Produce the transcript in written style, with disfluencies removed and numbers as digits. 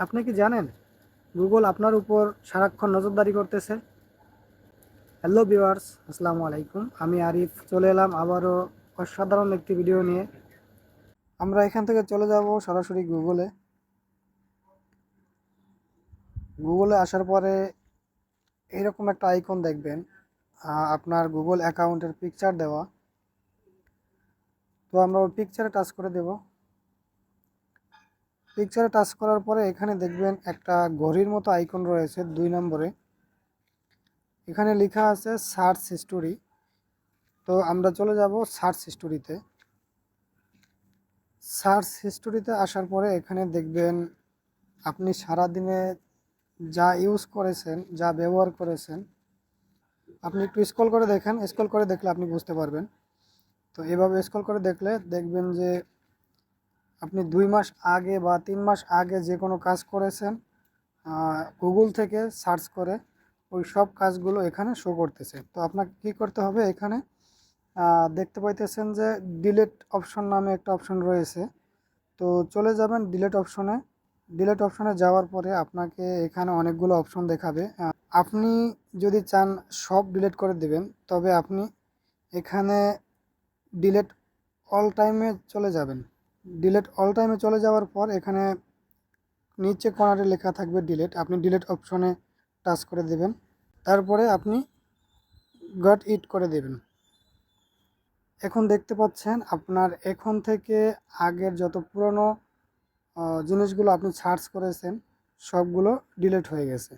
আপনি কি জানেন গুগল আপনার উপর সারাক্ষণ নজরদারি করতেছে? হ্যালো ভিউয়ার্স, আসসালামু আলাইকুম। আমি আরিফ চলে এলাম আবারও অসাধারণ একটি ভিডিও নিয়ে। আমরা এখান থেকে চলে যাব সরাসরি গুগলে। গুগলে আসার পরে এরকম একটা আইকন দেখবেন, আপনার গুগল অ্যাকাউন্টের পিকচার দেওয়া। তো আমরা ওই পিকচারে টাচ করে দেব। পিকচারে টাচ করার পরে এখানে দেখবেন একটা ঘড়ির মতো আইকন রয়েছে 2 নম্বরে। এখানে লেখা আছে সার্চ হিস্টোরি। তো আমরা চলে যাব সার্চ হিস্টোরিতে। সার্চ হিস্টোরিতে আসার পরে এখানে দেখবেন আপনি সারাদিনে যা ইউজ করেছেন, যা ব্যবহার করেছেন, আপনি একটু স্ক্রল করে দেখেন। স্ক্রল করে দেখলে আপনি বুঝতে পারবেন। তো এভাবে স্ক্রল করে দেখলে দেখবেন যে আপনি 2 মাস আগে বা 3 মাস আগে যে কোনো কাজ করেছেন, গুগল থেকে সার্চ করে ওই সব কাজগুলো এখানে শো করতেছে। তো আপনাকে কী করতে হবে, এখানে দেখতে পাইতেছেন যে ডিলিট অপশন নামে একটা অপশন রয়েছে। তো চলে যাবেন ডিলিট অপশনে। ডিলিট অপশনে যাওয়ার পরে আপনাকে এখানে অনেকগুলো অপশন দেখাবে। আপনি যদি চান সব ডিলিট করে দেবেন, তবে আপনি এখানে ডিলিট অল টাইমে চলে যাবেন। ডিলিট অল টাইমে চলে যাওয়ার পর এখানে নিচে কর্নারে লেখা থাকবে ডিলিট, আপনি ডিলিট অপশনে টাচ করে দেবেন। তারপরে আপনি গট ইট করে দেবেন। এখন দেখতে পাচ্ছেন আপনার এখন থেকে আগের যত পুরনো জিনিসগুলো আপনি সার্চ করেছেন সবগুলো ডিলিট হয়ে গেছে।